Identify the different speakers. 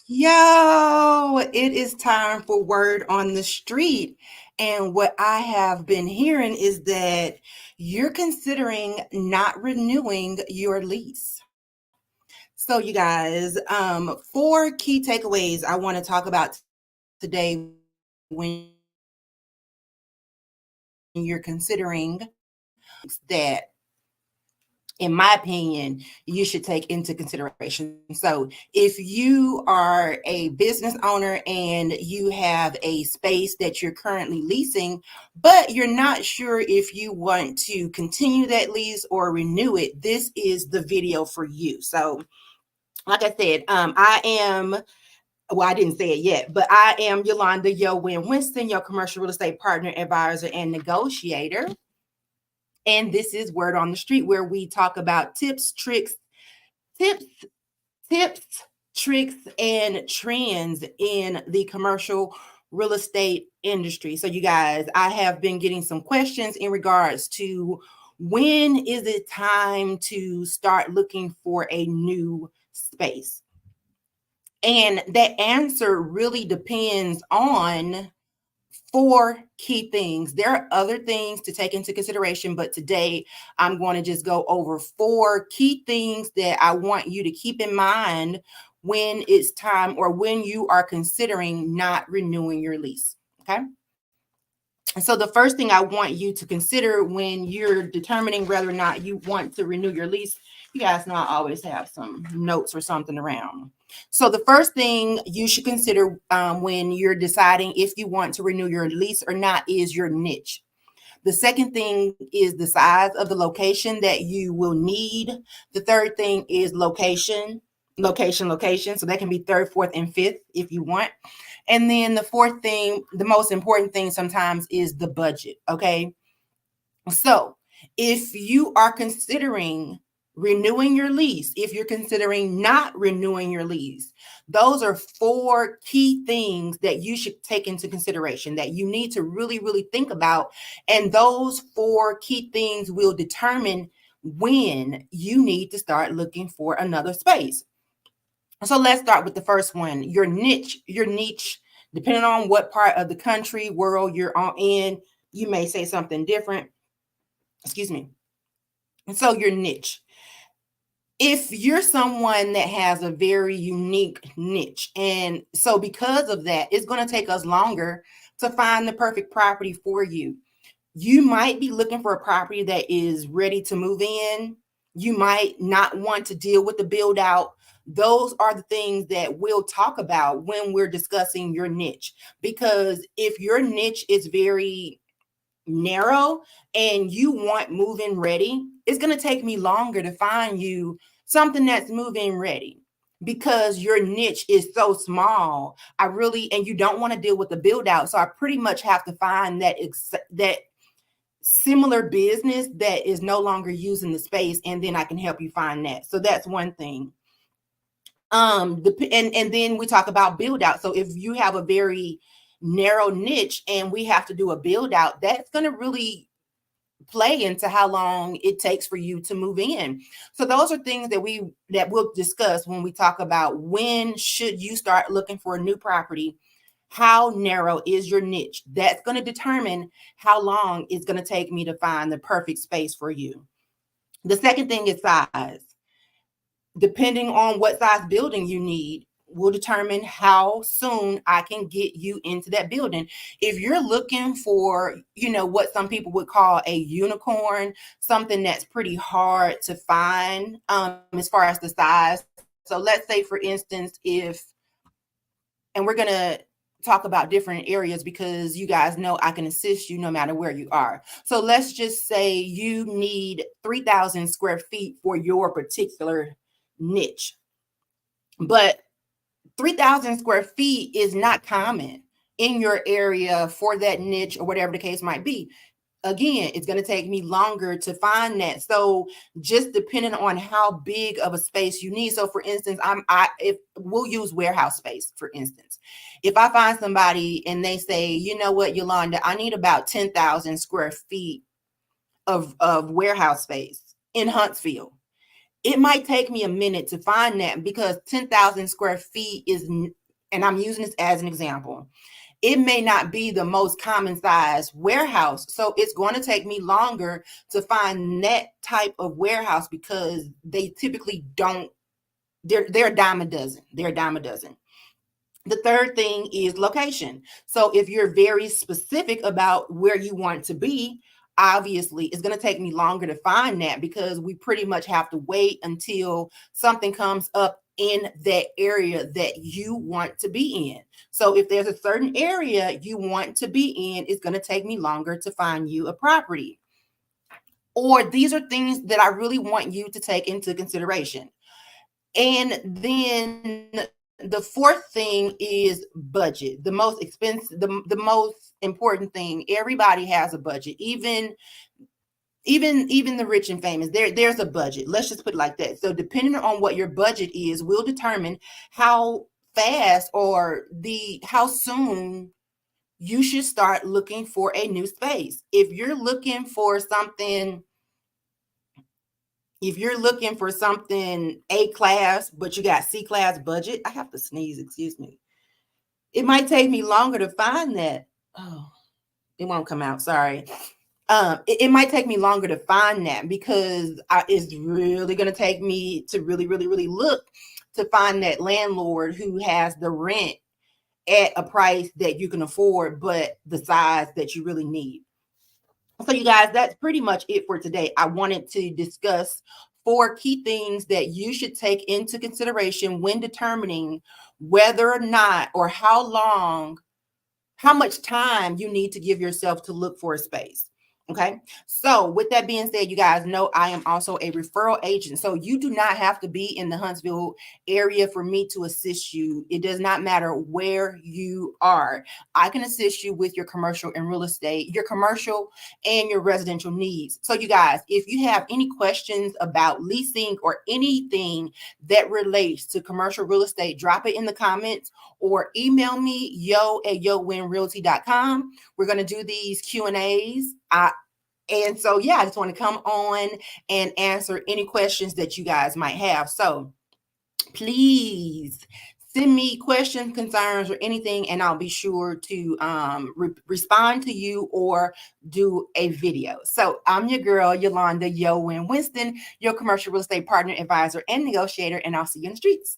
Speaker 1: Yo, it is time for Word on the Street. And what I have been hearing is that you're considering not renewing your lease. So, you guys, four key takeaways I want to talk about today when you're considering that, in my opinion, you should take into consideration. So, if you are a business owner and you have a space that you're currently leasing, but you're not sure if you want to continue that lease or renew it, this is the video for you. So, like I said, I didn't say it yet, but I am Yolanda Yo Win Winston, your commercial real estate partner, advisor, and negotiator. And this is Word on the Street, where we talk about tips, tips, tricks, and trends in the commercial real estate industry. So, you guys, I have been getting some questions in regards to when is it time to start looking for a new space? And that answer really depends on four key things. There are other things to take into consideration, but today I'm going to just go over four key things that I want you to keep in mind when it's time or when you are considering not renewing your lease. Okay. And so the first thing I want you to consider when you're determining whether or not you want to renew your lease, you guys know I always have some notes or something around. So the first thing you should consider when you're deciding if you want to renew your lease or not is your niche. The second thing is the size of the location that you will need. The third thing is location. So that can be third, fourth, and fifth if you want. And then the fourth thing, the most important thing sometimes is the budget. Okay. So if you are considering renewing your lease, if you're considering not renewing your lease, those are four key things that you should take into consideration that you need to really, really think about. And those four key things will determine when you need to start looking for another space. So let's start with the first one, your niche, depending on what part of the country, world you're in, you may say something different. Excuse me. And so your niche. If you're someone that has a very unique niche, and so because of that, it's going to take us longer to find the perfect property for you. You might be looking for a property that is ready to move in. You might not want to deal with the build out. Those are the things that we'll talk about when we're discussing your niche. Because if your niche is very narrow and you want move-in ready, it's going to take me longer to find you something that's move-in ready because your niche is so small. And you don't want to deal with the build out. So I pretty much have to find that similar business that is no longer using the space, and then I can help you find that. So that's one thing. And then we talk about build out. So if you have a very narrow niche and we have to do a build out, that's going to really play into how long it takes for you to move in. So those are things that we'll discuss when we talk about when should you start looking for a new property. How narrow is your niche? That's going to determine how long it's going to take me to find the perfect space for you. The second thing is size. Depending on what size building you need will determine how soon I can get you into that building. If you're looking for, what some people would call a unicorn, something that's pretty hard to find as far as the size. So let's say, for instance, and we're going to talk about different areas because you guys know I can assist you no matter where you are. So let's just say you need 3,000 square feet for your particular niche. But 3,000 square feet is not common in your area for that niche or whatever the case might be. Again, it's going to take me longer to find that. So just depending on how big of a space you need. So for instance, if we'll use warehouse space, for instance, if I find somebody and they say, you know what, Yolanda, I need about 10,000 square feet of warehouse space in Huntsville. it might take me a minute to find that because 10,000 square feet is, and I'm using this as an example, it may not be the most common size warehouse. So it's going to take me longer to find that type of warehouse because they typically don't, they're a dime a dozen. They're a dime a dozen. The third thing is location. So if you're very specific about where you want to be, obviously it's going to take me longer to find that because we pretty much have to wait until something comes up in that area that you want to be in. So if there's a certain area you want to be in, it's going to take me longer to find you a property. Or these are things that I really want you to take into consideration. And then the fourth thing is budget. The most expensive, the most important thing. Everybody has a budget. Even the rich and famous, there's a budget. Let's just put it like that. So depending on what your budget is will determine how fast or how soon you should start looking for a new space. If you're looking for something A class, but you got C class budget, I have to sneeze, excuse me. It might take me longer to find that. Oh, it won't come out. Sorry. It might take me longer to find that because it's really going to take me to really, really, really look to find that landlord who has the rent at a price that you can afford, but the size that you really need. So you guys, that's pretty much it for today. I wanted to discuss 4 key things that you should take into consideration when determining whether or not or how much time you need to give yourself to look for a space. Okay. So with that being said, you guys know I am also a referral agent. So you do not have to be in the Huntsville area for me to assist you. It does not matter where you are. I can assist you with your commercial and real estate, your commercial and your residential needs. So you guys, if you have any questions about leasing or anything that relates to commercial real estate, drop it in the comments or email me yo@yowinrealty.com. We're going to do these Q&As. And so, yeah, I just want to come on and answer any questions that you guys might have. So please send me questions, concerns, or anything, and I'll be sure to respond to you or do a video. So I'm your girl, Yolanda Yo Win Winston, your commercial real estate partner, advisor, and negotiator, and I'll see you in the streets.